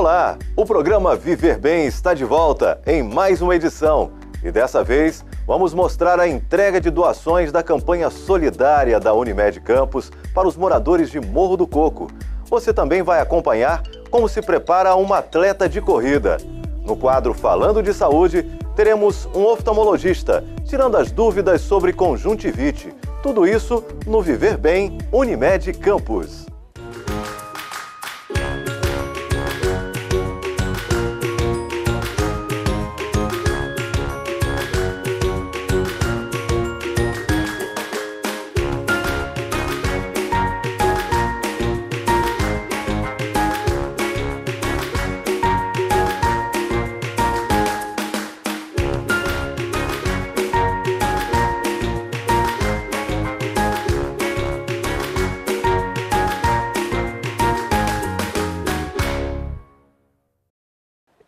Olá! O programa Viver Bem está de volta em mais uma edição. E dessa vez, vamos mostrar a entrega de doações da campanha solidária da Unimed Campos para os moradores de Morro do Coco. Você também vai acompanhar como se prepara uma atleta de corrida. No quadro Falando de Saúde, teremos um oftalmologista tirando as dúvidas sobre conjuntivite. Tudo isso no Viver Bem Unimed Campos.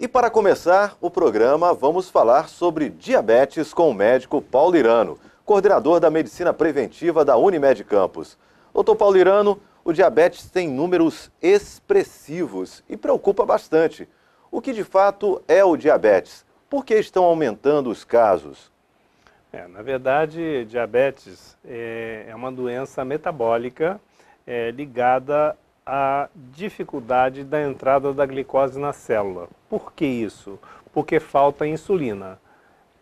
E para começar o programa, vamos falar sobre diabetes com o médico Paulo Irano, coordenador da Medicina Preventiva da Unimed Campos. Doutor Paulo Irano, o diabetes tem números expressivos e preocupa bastante. O que de fato é o diabetes? Por que estão aumentando os casos? Na verdade, diabetes é uma doença metabólica ligada a dificuldade da entrada da glicose na célula. Por que isso? Porque falta insulina.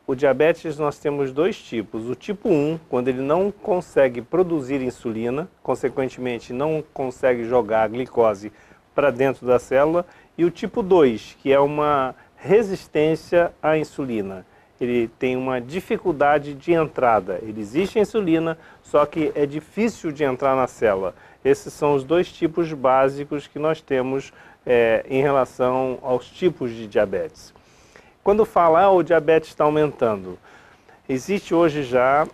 O diabetes nós temos dois tipos. O tipo 1, quando ele não consegue produzir insulina, consequentemente não consegue jogar a glicose para dentro da célula. E o tipo 2, que é uma resistência à insulina. Ele tem uma dificuldade de entrada. Ele existe a insulina, só que é difícil de entrar na célula. Esses são os dois tipos básicos que nós temos em relação aos tipos de diabetes. Quando fala o diabetes está aumentando, existe hoje já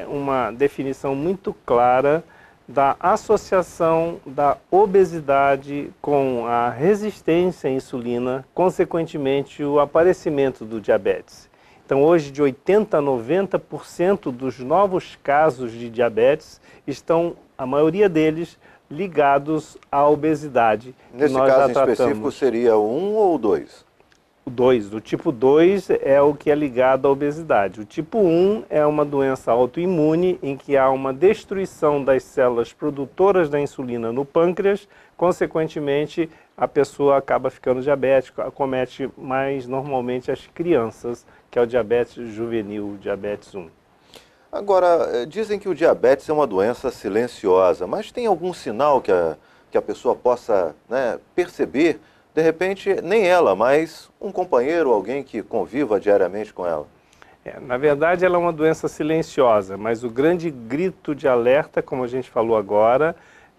uma definição muito clara da associação da obesidade com a resistência à insulina, consequentemente o aparecimento do diabetes. Então hoje de 80% a 90% dos novos casos de diabetes estão, a maioria deles, ligados à obesidade. Nesse caso específico seria o 1 ou o 2? O 2. O tipo 2 é o que é ligado à obesidade. O tipo 1 é uma doença autoimune em que há uma destruição das células produtoras da insulina no pâncreas, consequentemente a pessoa acaba ficando diabética, acomete mais normalmente as crianças, que é o diabetes juvenil, o diabetes 1. Agora, dizem que o diabetes é uma doença silenciosa, mas tem algum sinal que a pessoa possa, perceber? De repente, nem ela, mas um companheiro, alguém que conviva diariamente com ela. Na verdade, ela é uma doença silenciosa, mas o grande grito de alerta, como a gente falou agora,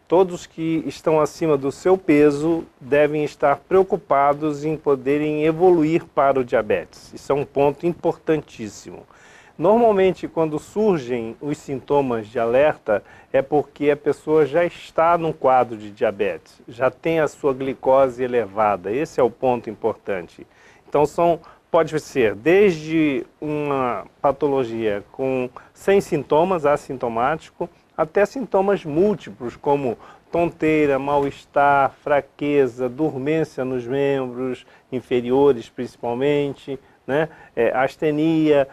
todos que estão acima do seu peso devem estar preocupados em poderem evoluir para o diabetes. Isso é um ponto importantíssimo. Normalmente, quando surgem os sintomas de alerta, é porque a pessoa já está num quadro de diabetes, já tem a sua glicose elevada. Esse é o ponto importante. Então, pode ser desde uma patologia sem sintomas, assintomático, até sintomas múltiplos, como tonteira, mal-estar, fraqueza, dormência nos membros inferiores, principalmente, astenia,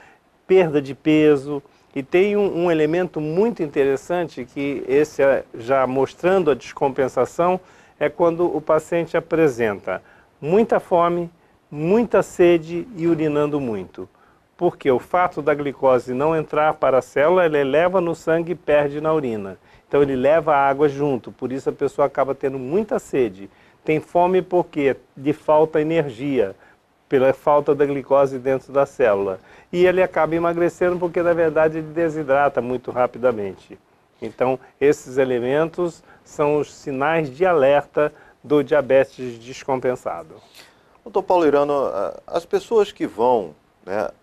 perda de peso. E tem um elemento muito interessante que esse já mostrando a descompensação, é quando o paciente apresenta muita fome, muita sede e urinando muito. Porque o fato da glicose não entrar para a célula, ela eleva no sangue e perde na urina. Então ele leva a água junto, por isso a pessoa acaba tendo muita sede. Tem fome porque de falta energia, pela falta da glicose dentro da célula. E ele acaba emagrecendo porque, na verdade, ele desidrata muito rapidamente. Então, esses elementos são os sinais de alerta do diabetes descompensado. Doutor Paulo Irano, as pessoas que vão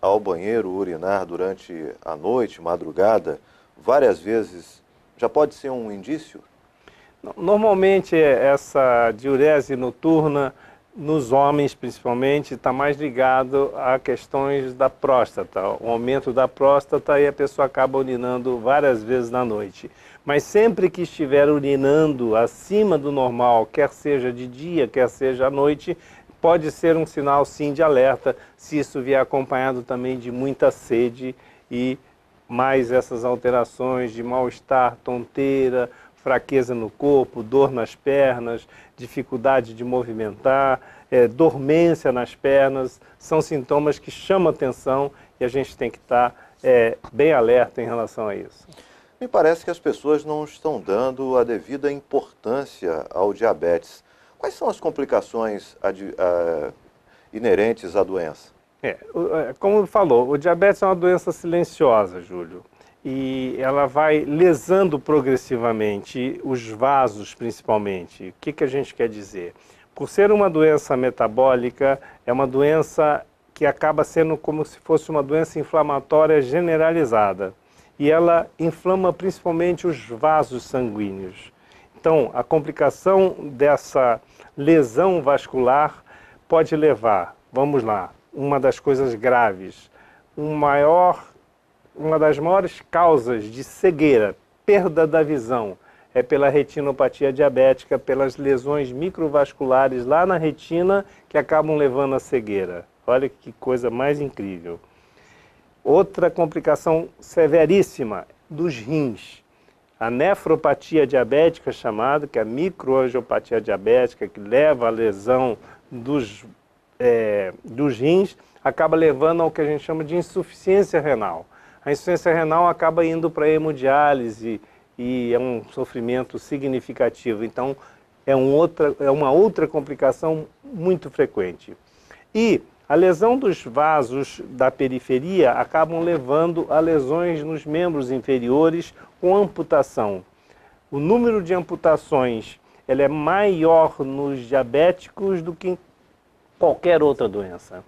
ao banheiro urinar durante a noite, madrugada, várias vezes, já pode ser um indício? Normalmente, essa diurese noturna, nos homens principalmente, está mais ligado a questões da próstata, o aumento da próstata, e a pessoa acaba urinando várias vezes na noite. Mas sempre que estiver urinando acima do normal, quer seja de dia, quer seja à noite, pode ser um sinal sim de alerta, se isso vier acompanhado também de muita sede e mais essas alterações de mal-estar, tonteira, fraqueza no corpo, dor nas pernas, dificuldade de movimentar, dormência nas pernas, são sintomas que chamam atenção e a gente tem que estar bem alerta em relação a isso. Me parece que as pessoas não estão dando a devida importância ao diabetes. Quais são as complicações inerentes à doença? Como falou, o diabetes é uma doença silenciosa, Júlio, e ela vai lesando progressivamente os vasos, principalmente. O que a gente quer dizer? Por ser uma doença metabólica, é uma doença que acaba sendo como se fosse uma doença inflamatória generalizada. E ela inflama principalmente os vasos sanguíneos. Então, a complicação dessa lesão vascular pode levar, vamos lá, uma das coisas graves, uma das maiores causas de cegueira, perda da visão, é pela retinopatia diabética, pelas lesões microvasculares lá na retina que acabam levando à cegueira. Olha que coisa mais incrível. Outra complicação severíssima dos rins, a nefropatia diabética chamada, que é a microangiopatia diabética, que leva à lesão dos rins, acaba levando ao que a gente chama de insuficiência renal. A insuficiência renal acaba indo para a hemodiálise e é um sofrimento significativo. Então, é uma outra complicação muito frequente. E a lesão dos vasos da periferia acabam levando a lesões nos membros inferiores com amputação. O número de amputações é maior nos diabéticos do que em qualquer outra doença.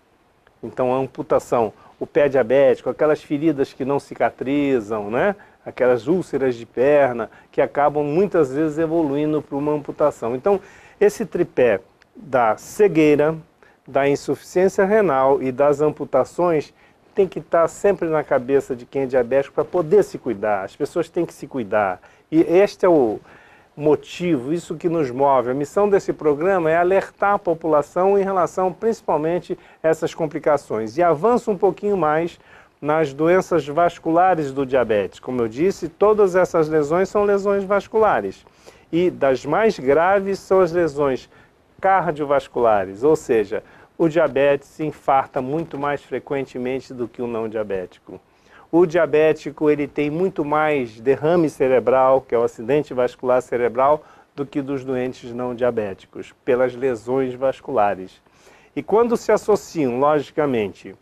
Então, a amputação, o pé diabético, aquelas feridas que não cicatrizam, né? Aquelas úlceras de perna, que acabam muitas vezes evoluindo para uma amputação. Então, esse tripé da cegueira, da insuficiência renal e das amputações tem que estar sempre na cabeça de quem é diabético para poder se cuidar. As pessoas têm que se cuidar. E este é o motivo, isso que nos move. A missão desse programa é alertar a população em relação principalmente a essas complicações. E avança um pouquinho mais nas doenças vasculares do diabetes. Como eu disse, todas essas lesões são lesões vasculares. E das mais graves são as lesões cardiovasculares, ou seja, o diabetes se infarta muito mais frequentemente do que o não diabético. O diabético ele tem muito mais derrame cerebral, que é o acidente vascular cerebral, do que dos doentes não diabéticos, pelas lesões vasculares. E quando se associam, logicamente,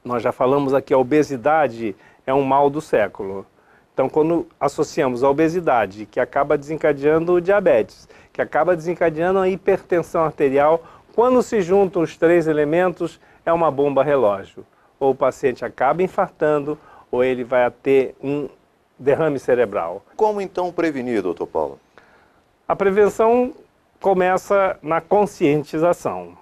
nós já falamos aqui, a obesidade é um mal do século. Então, quando associamos a obesidade, que acaba desencadeando o diabetes, que acaba desencadeando a hipertensão arterial, quando se juntam os três elementos, é uma bomba relógio. Ou o paciente acaba infartando, ou ele vai ter um derrame cerebral. Como então prevenir, doutor Paulo? A prevenção começa na conscientização.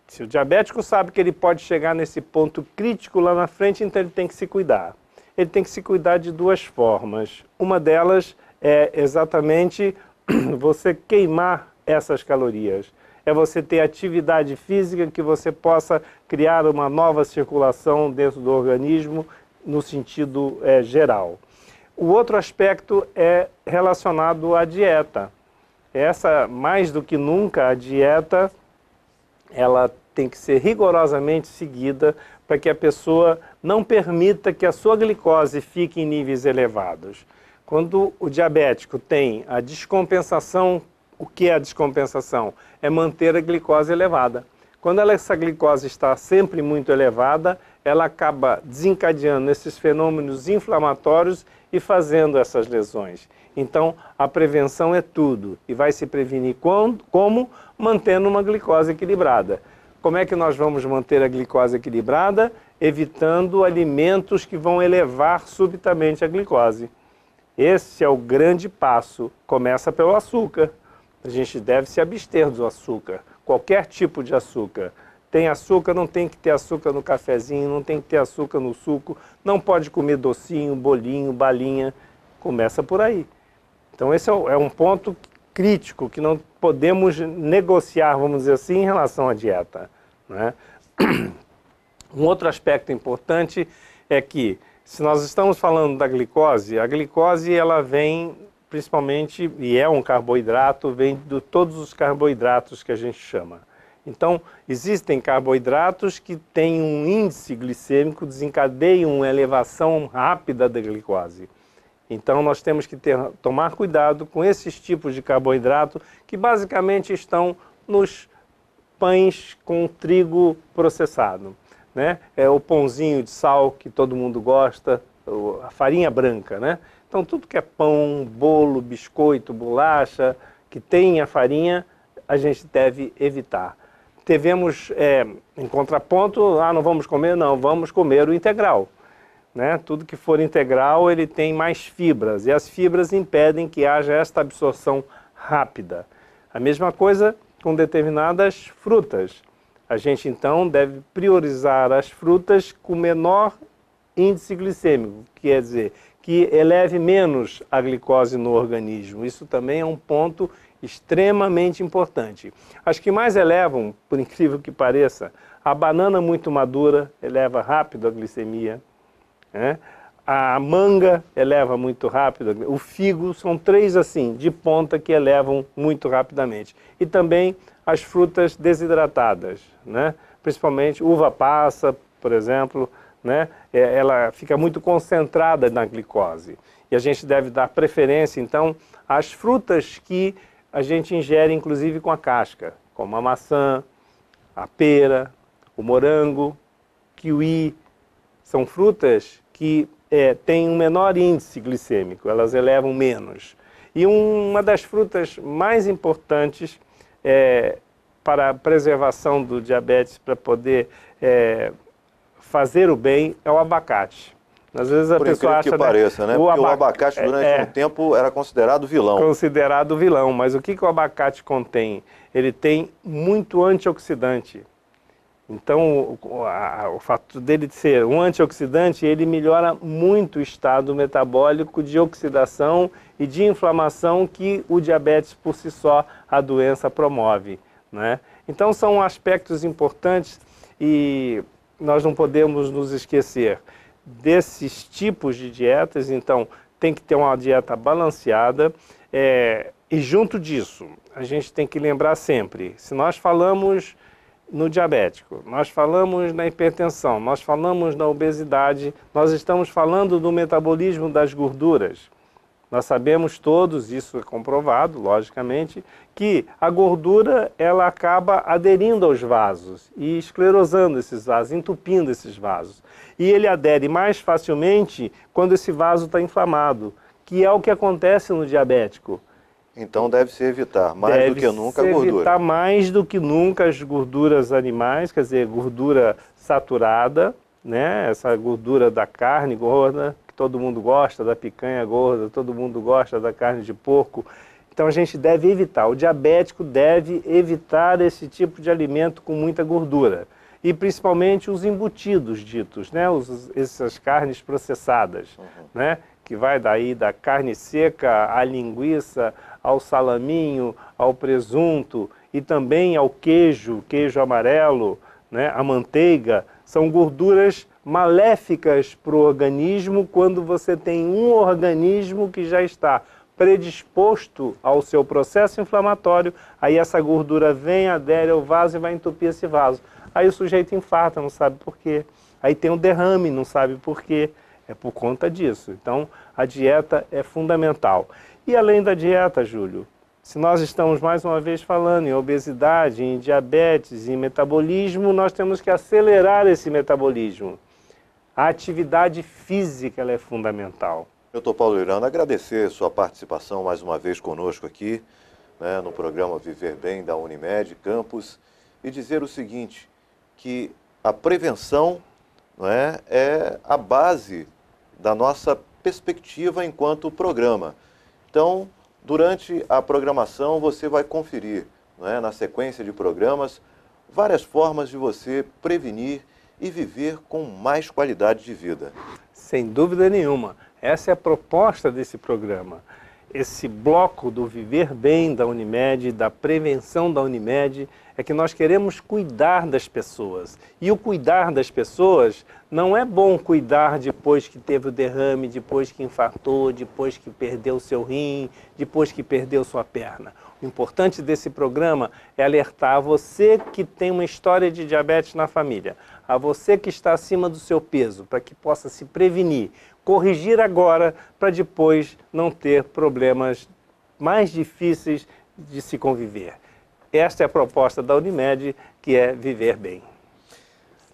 Se o diabético sabe que ele pode chegar nesse ponto crítico lá na frente, então ele tem que se cuidar. Ele tem que se cuidar de duas formas. Uma delas é exatamente você queimar essas calorias. É você ter atividade física que você possa criar uma nova circulação dentro do organismo no sentido geral. O outro aspecto é relacionado à dieta. Mais do que nunca, a dieta ela tem que ser rigorosamente seguida para que a pessoa não permita que a sua glicose fique em níveis elevados. Quando o diabético tem a descompensação, o que é a descompensação? É manter a glicose elevada. Quando essa glicose está sempre muito elevada, ela acaba desencadeando esses fenômenos inflamatórios e fazendo essas lesões. Então, a prevenção é tudo. E vai se prevenir como? Mantendo uma glicose equilibrada. Como é que nós vamos manter a glicose equilibrada? Evitando alimentos que vão elevar subitamente a glicose. Esse é o grande passo. Começa pelo açúcar. A gente deve se abster do açúcar. Qualquer tipo de açúcar. Tem açúcar, não tem que ter açúcar no cafezinho, não tem que ter açúcar no suco, não pode comer docinho, bolinho, balinha. Começa por aí. Então esse é um ponto crítico que não podemos negociar, vamos dizer assim, em relação à dieta, né? Um outro aspecto importante é que, se nós estamos falando da glicose, a glicose ela vem principalmente, e é um carboidrato, vem de todos os carboidratos que a gente chama. Então, existem carboidratos que têm um índice glicêmico, desencadeiam uma elevação rápida da glicose. Então, nós temos que tomar cuidado com esses tipos de carboidrato que basicamente estão nos pães com trigo processado, né? É o pãozinho de sal que todo mundo gosta, a farinha branca, né? Então, tudo que é pão, bolo, biscoito, bolacha, que tem a farinha, a gente deve evitar. Devemos, em contraponto, não vamos comer, não, vamos comer o integral. Né? Tudo que for integral, ele tem mais fibras, e as fibras impedem que haja esta absorção rápida. A mesma coisa com determinadas frutas. A gente, então, deve priorizar as frutas com menor índice glicêmico, quer dizer, que eleve menos a glicose no organismo. Isso também é um ponto extremamente importante. As que mais elevam, por incrível que pareça, a banana muito madura eleva rápido a glicemia, né? A manga eleva muito rápido, o figo, são 3 assim, de ponta que elevam muito rapidamente. E também as frutas desidratadas, né? Principalmente uva passa, por exemplo, né? Ela fica muito concentrada na glicose. E a gente deve dar preferência, então, às frutas que a gente ingere, inclusive, com a casca, como a maçã, a pera, o morango, kiwi. São frutas que têm um menor índice glicêmico, elas elevam menos. E uma das frutas mais importantes para a preservação do diabetes, para poder fazer o bem, é o abacate. Às vezes a pessoa acha que pareça, né? Porque o abacate durante um tempo era considerado vilão. Considerado vilão, mas o que o abacate contém? Ele tem muito antioxidante. Então, o fato dele ser um antioxidante, ele melhora muito o estado metabólico de oxidação e de inflamação que o diabetes por si só, a doença promove, né? Então, são aspectos importantes e nós não podemos nos esquecer desses tipos de dietas. Então, tem que ter uma dieta balanceada e junto disso, a gente tem que lembrar sempre, se nós falamos no diabético, nós falamos na hipertensão, nós falamos na obesidade, nós estamos falando do metabolismo das gorduras. Nós sabemos todos, isso é comprovado, logicamente, que a gordura ela acaba aderindo aos vasos e esclerosando esses vasos, entupindo esses vasos. E ele adere mais facilmente quando esse vaso está inflamado, que é o que acontece no diabético. Então deve-se evitar mais do que nunca a gordura. Deve-se evitar mais do que nunca as gorduras animais, quer dizer, gordura saturada, né? Essa gordura da carne gorda, que todo mundo gosta, da picanha gorda, todo mundo gosta da carne de porco. Então a gente deve evitar, o diabético deve evitar esse tipo de alimento com muita gordura. E principalmente os embutidos ditos, né? Essas carnes processadas, né? Que vai daí da carne seca à linguiça, ao salaminho, ao presunto e também ao queijo amarelo, né? A manteiga, são gorduras maléficas para o organismo quando você tem um organismo que já está predisposto ao seu processo inflamatório, aí essa gordura vem, adere ao vaso e vai entupir esse vaso. Aí o sujeito infarta, não sabe por quê. Aí tem um derrame, não sabe por quê. É por conta disso. Então, a dieta é fundamental. E além da dieta, Júlio, se nós estamos mais uma vez falando em obesidade, em diabetes, em metabolismo, nós temos que acelerar esse metabolismo. A atividade física ela é fundamental. Doutor Paulo Irano, agradecer sua participação mais uma vez conosco aqui, né, no programa Viver Bem da Unimed Campos, e dizer o seguinte, que a prevenção, não é a base da nossa perspectiva enquanto programa. Então, durante a programação, você vai conferir, não é, na sequência de programas, várias formas de você prevenir e viver com mais qualidade de vida. Sem dúvida nenhuma. Essa é a proposta desse programa. esse bloco do Viver Bem da Unimed, da prevenção da Unimed, é que nós queremos cuidar das pessoas. E o cuidar das pessoas não é bom cuidar depois que teve o derrame, depois que infartou, depois que perdeu seu rim, depois que perdeu sua perna. O importante desse programa é alertar a você que tem uma história de diabetes na família, a você que está acima do seu peso, para que possa se prevenir, corrigir agora, para depois não ter problemas mais difíceis de se conviver. Esta é a proposta da Unimed, que é Viver Bem.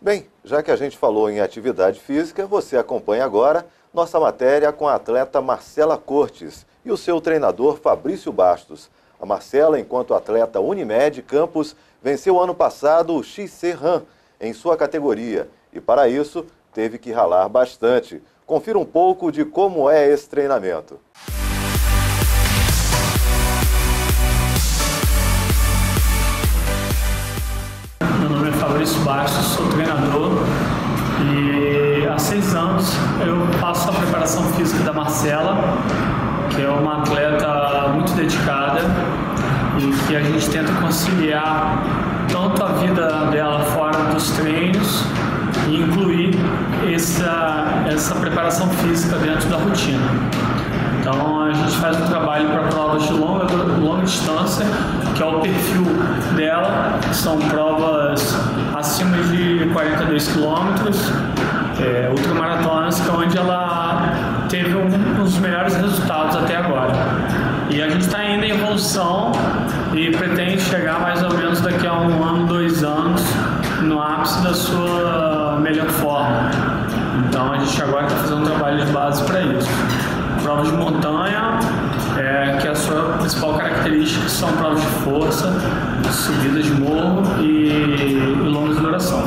Bem, já que a gente falou em atividade física, você acompanha agora nossa matéria com a atleta Marcela Cortes e o seu treinador Fabrício Bastos. A Marcela, enquanto atleta Unimed Campos, venceu ano passado o XC-RAM em sua categoria e, para isso, teve que ralar bastante. Confira um pouco de como é esse treinamento. Meu nome é Fabrício Bastos, sou treinador e há 6 anos eu faço a preparação física da Marcela, que é uma atleta muito dedicada e que a gente tenta conciliar tanto a vida dela fora dos treinos e incluir essa preparação física dentro da rotina. Então a gente faz um trabalho para provas de longa distância, que é o perfil dela, são provas acima de 42 quilômetros, ultramaratonas, que é onde ela teve um dos melhores resultados até agora. E a gente está ainda em evolução e pretende chegar mais ou menos daqui a 1 ano, 2 anos, no ápice da sua melhor forma. Então a gente agora está fazendo um trabalho de base para isso. Provas de montanha, que a sua principal característica são provas de força, subidas de morro e longas duração.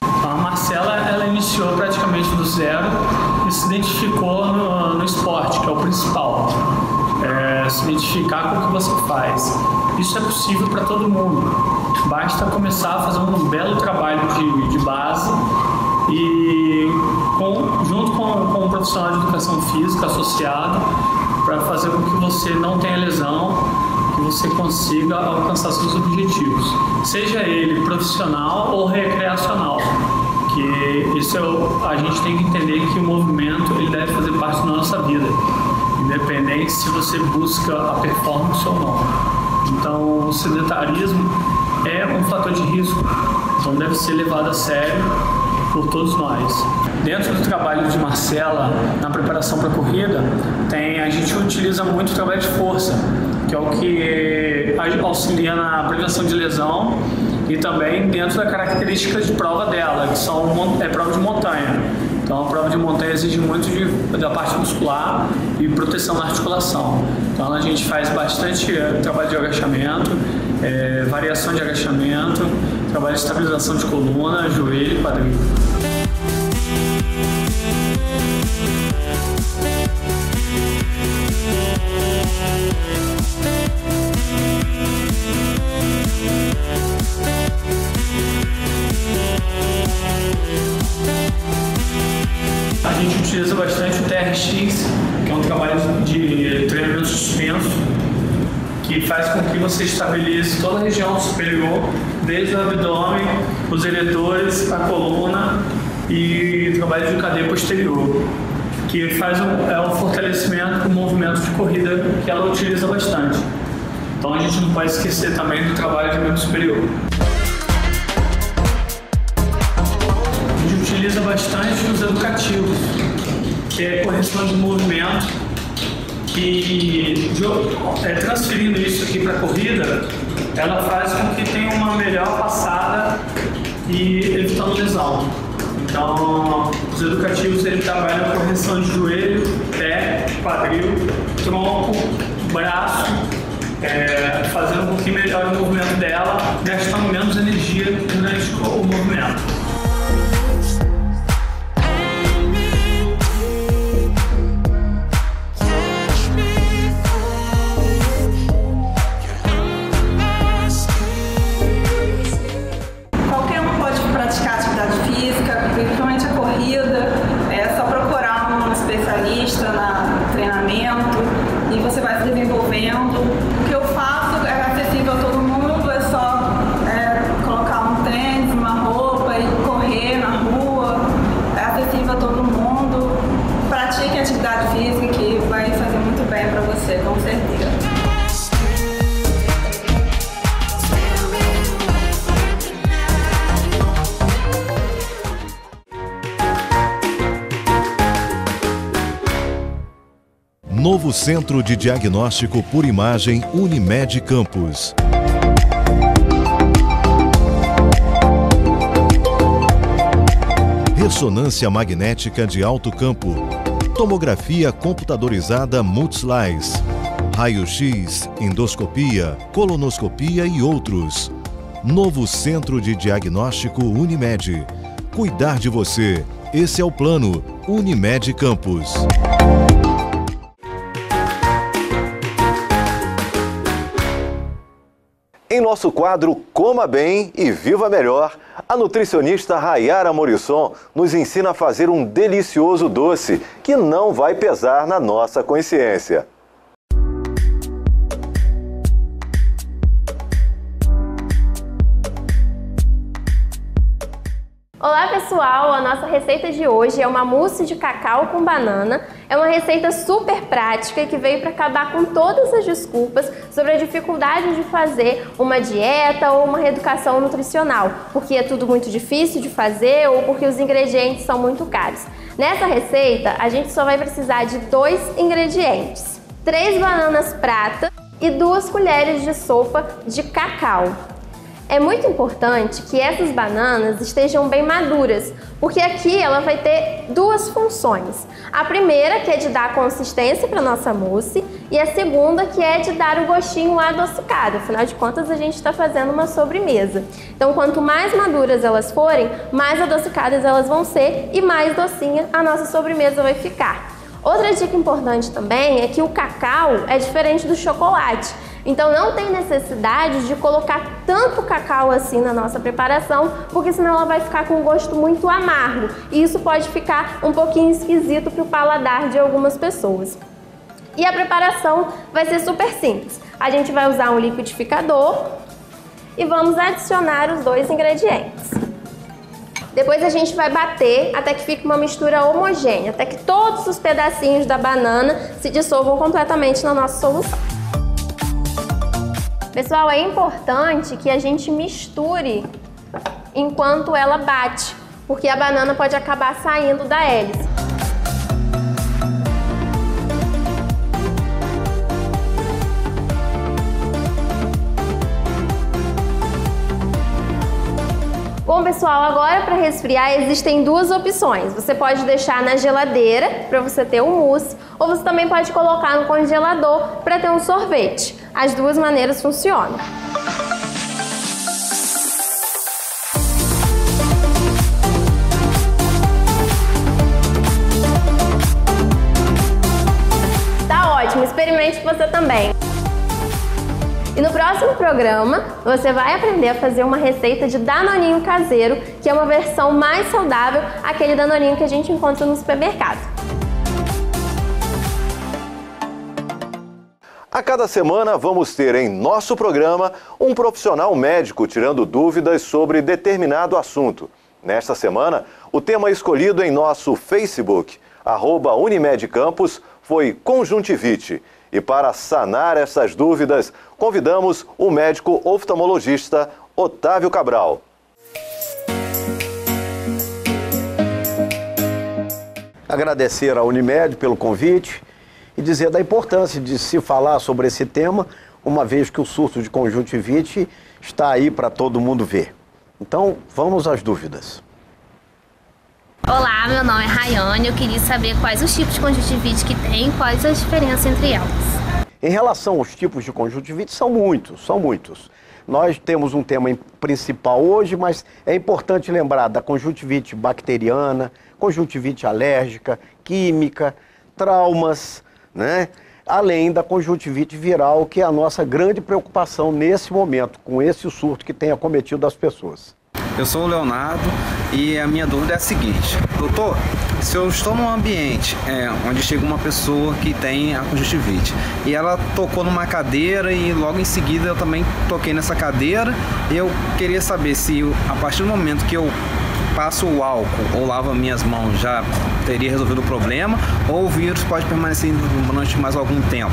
A Marcela, ela iniciou praticamente do zero e se identificou no esporte, que é o principal. Se identificar com o que você faz. Isso é possível para todo mundo. Basta começar a fazer um belo trabalho de base e junto com um profissional de educação física associado para fazer com que você não tenha lesão, que você consiga alcançar seus objetivos. Seja ele profissional ou recreacional. Que isso a gente tem que entender que o movimento ele deve fazer parte da nossa vida, independente se você busca a performance ou não. Então, o sedentarismo é um fator de risco, então deve ser levado a sério por todos nós. Dentro do trabalho de Marcela, na preparação para a corrida, a gente utiliza muito o trabalho de força, que é o que auxilia na prevenção de lesão e também dentro da característica de prova dela, que são prova de montanha. Então a prova de montanha exige muito da parte muscular e proteção da articulação. Então a gente faz bastante trabalho de agachamento, variação de agachamento, trabalho de estabilização de coluna, joelho e quadril. A gente utiliza bastante o TRX, que é um trabalho de treinamento suspenso, que faz com que você estabilize toda a região superior, desde o abdômen, os eretores, a coluna e trabalho de cadeia posterior, que faz um fortalecimento do movimento de corrida que ela utiliza bastante. Então a gente não pode esquecer também do trabalho de membro superior. A gente utiliza bastante os educativos, que é correção de movimento, que transferindo isso aqui para a corrida, ela faz com que tenha uma melhor passada e evitando lesão. Então, os educativos ele trabalham a correção de joelho, pé, quadril, tronco, braço, fazendo com que melhore o movimento dela, gastando menos energia durante o movimento. Qualquer um pode praticar atividade física. você, com certeza. Novo Centro de Diagnóstico por Imagem Unimed Campos. Ressonância magnética de alto campo. Tomografia computadorizada Multislice. Raio-X, endoscopia, colonoscopia e outros. Novo Centro de Diagnóstico Unimed. Cuidar de você. Esse é o plano Unimed Campos. Em nosso quadro Coma Bem e Viva Melhor, a nutricionista Rayara Morisson nos ensina a fazer um delicioso doce que não vai pesar na nossa consciência. Olá pessoal, a nossa receita de hoje é uma mousse de cacau com banana. É uma receita super prática que veio para acabar com todas as desculpas sobre a dificuldade de fazer uma dieta ou uma reeducação nutricional, porque é tudo muito difícil de fazer ou porque os ingredientes são muito caros. Nessa receita, a gente só vai precisar de 2 ingredientes: 3 bananas prata e 2 colheres de sopa de cacau. É muito importante que essas bananas estejam bem maduras, porque aqui ela vai ter 2 funções. A primeira, que é de dar consistência para a nossa mousse, e a segunda, que é de dar o gostinho adocicado. Afinal de contas, a gente está fazendo uma sobremesa. Então, quanto mais maduras elas forem, mais adocicadas elas vão ser e mais docinha a nossa sobremesa vai ficar. Outra dica importante também é que o cacau é diferente do chocolate. Então não tem necessidade de colocar tanto cacau assim na nossa preparação, porque senão ela vai ficar com um gosto muito amargo. E isso pode ficar um pouquinho esquisito para o paladar de algumas pessoas. E a preparação vai ser super simples. A gente vai usar um liquidificador e vamos adicionar os 2 ingredientes. Depois a gente vai bater até que fique uma mistura homogênea, até que todos os pedacinhos da banana se dissolvam completamente na nossa solução. Pessoal, é importante que a gente misture enquanto ela bate, porque a banana pode acabar saindo da hélice. Bom, pessoal, agora para resfriar existem 2 opções. Você pode deixar na geladeira para você ter um mousse, ou você também pode colocar no congelador para ter um sorvete. As 2 maneiras funcionam. Tá ótimo, experimente você também. E no próximo programa, você vai aprender a fazer uma receita de danoninho caseiro, que é uma versão mais saudável, aquele danoninho que a gente encontra no supermercado. A cada semana vamos ter em nosso programa um profissional médico tirando dúvidas sobre determinado assunto. Nesta semana, o tema escolhido em nosso Facebook, @UnimedCampos, foi conjuntivite. E para sanar essas dúvidas, convidamos o médico oftalmologista Otávio Cabral. Agradecer à Unimed pelo convite e dizer da importância de se falar sobre esse tema, uma vez que o surto de conjuntivite está aí para todo mundo ver. Então, vamos às dúvidas. Olá, meu nome é Rayane. Eu queria saber quais os tipos de conjuntivite que tem e quais as diferenças entre elas. Em relação aos tipos de conjuntivite, são muitos. Nós temos um tema principal hoje, mas é importante lembrar da conjuntivite bacteriana, conjuntivite alérgica, química, traumas, né? Além da conjuntivite viral, que é a nossa grande preocupação nesse momento, com esse surto que tem acometido as pessoas. Eu sou o Leonardo e a minha dúvida é a seguinte: doutor, se eu estou num ambiente onde chega uma pessoa que tem a conjuntivite e ela tocou numa cadeira e logo em seguida eu também toquei nessa cadeira, eu queria saber se a partir do momento que eu passo o álcool ou lavo minhas mãos, já teria resolvido o problema, ou o vírus pode permanecer durante mais algum tempo?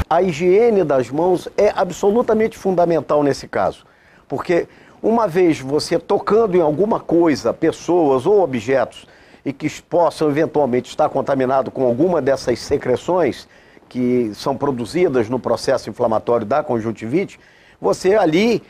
A higiene das mãos é absolutamente fundamental nesse caso, porque uma vez você tocando em alguma coisa, pessoas ou objetos, e que possam eventualmente estar contaminados com alguma dessas secreções que são produzidas no processo inflamatório da conjuntivite, você ali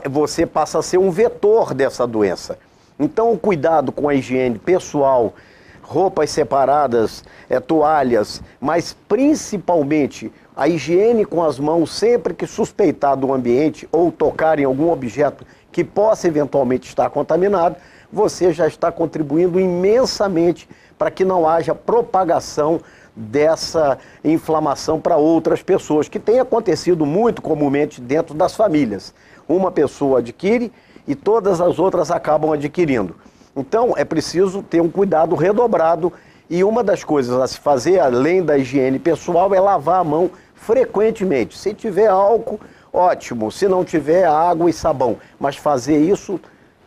você passa a ser um vetor dessa doença. Então o cuidado com a higiene pessoal, roupas separadas, toalhas, mas principalmente a higiene com as mãos sempre que suspeitar do ambiente ou tocar em algum objeto que possa eventualmente estar contaminado, você já está contribuindo imensamente para que não haja propagação dessa inflamação para outras pessoas, que tem acontecido muito comumente dentro das famílias. Uma pessoa adquire e todas as outras acabam adquirindo. Então é preciso ter um cuidado redobrado, e uma das coisas a se fazer, além da higiene pessoal, é lavar a mão frequentemente. Se tiver álcool, ótimo. Se não tiver, água e sabão. Mas fazer isso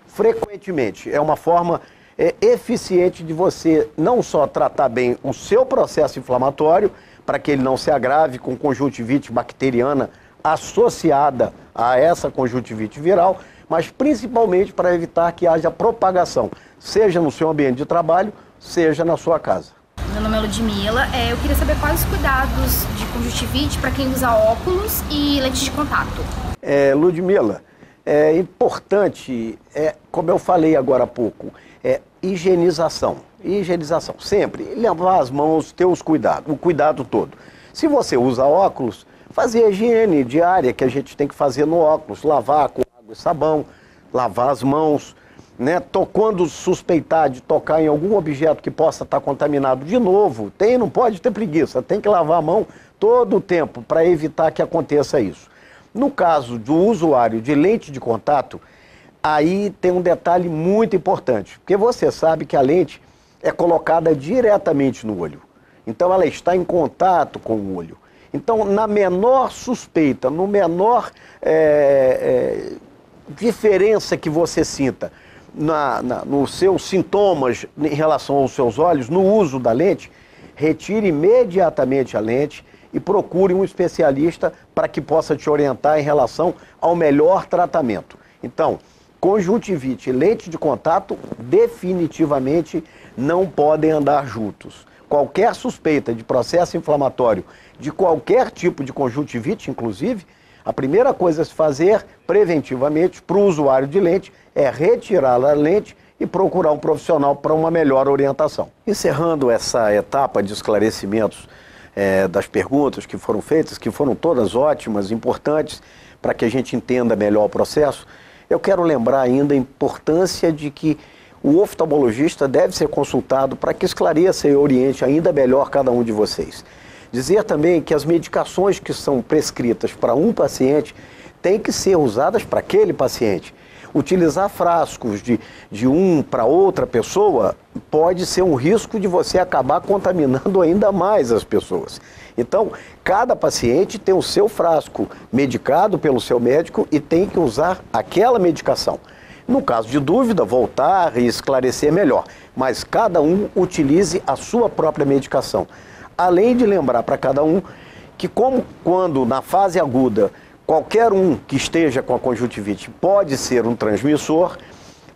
frequentemente é uma forma eficiente de você não só tratar bem o seu processo inflamatório, para que ele não se agrave com conjuntivite bacteriana associada a essa conjuntivite viral, mas principalmente para evitar que haja propagação, seja no seu ambiente de trabalho, seja na sua casa. Meu nome é Ludmila. Eu queria saber quais os cuidados de conjuntivite para quem usa óculos e lentes de contato. Ludmila, é importante, como eu falei agora há pouco, higienização. Higienização, sempre. Lavar as mãos, ter os cuidados, o cuidado todo. Se você usa óculos, fazer a higiene diária que a gente tem que fazer no óculos, lavar com água e sabão, lavar as mãos, né? Quando suspeitar de tocar em algum objeto que possa estar contaminado de novo, não pode ter preguiça, tem que lavar a mão todo o tempo para evitar que aconteça isso. No caso do usuário de lente de contato, aí tem um detalhe muito importante, porque você sabe que a lente é colocada diretamente no olho, então ela está em contato com o olho. Então, na menor suspeita, no menor diferença que você sinta nos seus sintomas em relação aos seus olhos, no uso da lente, retire imediatamente a lente e procure um especialista para que possa te orientar em relação ao melhor tratamento. Então, conjuntivite e lente de contato definitivamente não podem andar juntos. Qualquer suspeita de processo inflamatório de qualquer tipo de conjuntivite, inclusive, a primeira coisa a se fazer preventivamente para o usuário de lente é retirar a lente e procurar um profissional para uma melhor orientação. Encerrando essa etapa de esclarecimentos das perguntas que foram feitas, que foram todas ótimas, importantes, para que a gente entenda melhor o processo, eu quero lembrar ainda a importância de que o oftalmologista deve ser consultado para que esclareça e oriente ainda melhor cada um de vocês. Dizer também que as medicações que são prescritas para um paciente têm que ser usadas para aquele paciente. Utilizar frascos de um para outra pessoa pode ser um risco de você acabar contaminando ainda mais as pessoas. Então, cada paciente tem o seu frasco medicado pelo seu médico e tem que usar aquela medicação. No caso de dúvida, voltar e esclarecer melhor, mas cada um utilize a sua própria medicação. Além de lembrar para cada um que quando na fase aguda qualquer um que esteja com a conjuntivite pode ser um transmissor,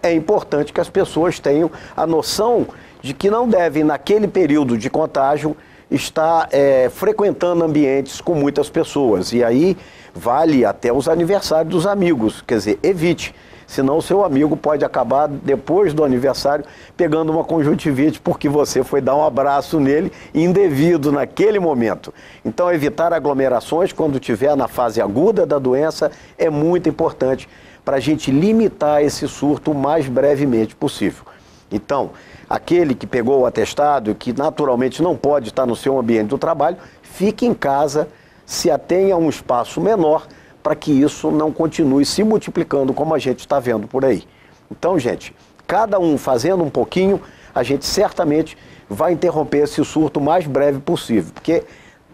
é importante que as pessoas tenham a noção de que não devem, naquele período de contágio, estar frequentando ambientes com muitas pessoas. E aí vale até os aniversários dos amigos, quer dizer, evite. Senão o seu amigo pode acabar, depois do aniversário, pegando uma conjuntivite porque você foi dar um abraço nele indevido naquele momento. Então, evitar aglomerações quando estiver na fase aguda da doença é muito importante para a gente limitar esse surto o mais brevemente possível. Então, aquele que pegou o atestado e que naturalmente não pode estar no seu ambiente do trabalho, fique em casa, se atenha a um espaço menor, para que isso não continue se multiplicando como a gente está vendo por aí. Então, gente, cada um fazendo um pouquinho, a gente certamente vai interromper esse surto o mais breve possível, porque,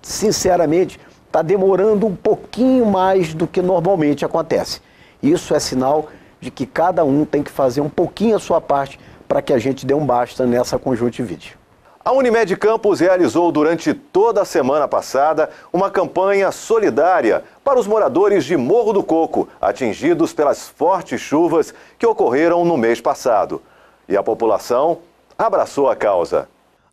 sinceramente, está demorando um pouquinho mais do que normalmente acontece. Isso é sinal de que cada um tem que fazer um pouquinho a sua parte para para que a gente dê um basta nessa conjuntivite. A Unimed Campos realizou durante toda a semana passada uma campanha solidária para os moradores de Morro do Coco, atingidos pelas fortes chuvas que ocorreram no mês passado. E a população abraçou a causa.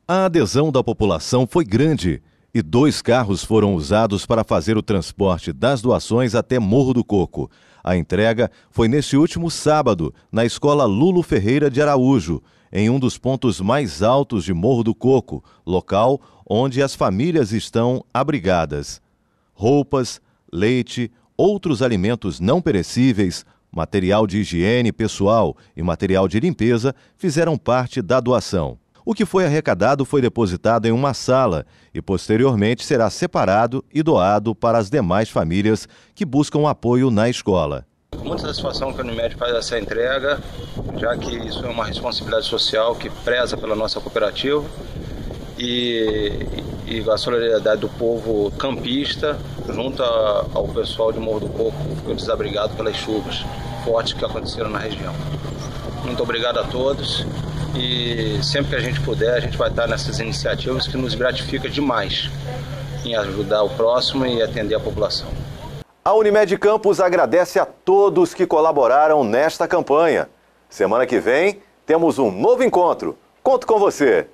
A adesão da população foi grande e 2 carros foram usados para fazer o transporte das doações até Morro do Coco. A entrega foi neste último sábado, na Escola Lulo Ferreira de Araújo, em um dos pontos mais altos de Morro do Coco, local onde as famílias estão abrigadas. Roupas, leite, outros alimentos não perecíveis, material de higiene pessoal e material de limpeza fizeram parte da doação. O que foi arrecadado foi depositado em uma sala e posteriormente será separado e doado para as demais famílias que buscam apoio na escola. Muita satisfação que a Unimed faz essa entrega, já que isso é uma responsabilidade social que preza pela nossa cooperativa e a solidariedade do povo campista junto ao pessoal de Morro do Coco, que ficou desabrigado pelas chuvas fortes que aconteceram na região. Muito obrigado a todos e sempre que a gente puder, a gente vai estar nessas iniciativas que nos gratifica demais em ajudar o próximo e atender a população. A Unimed Campos agradece a todos que colaboraram nesta campanha. Semana que vem temos um novo encontro. Conto com você!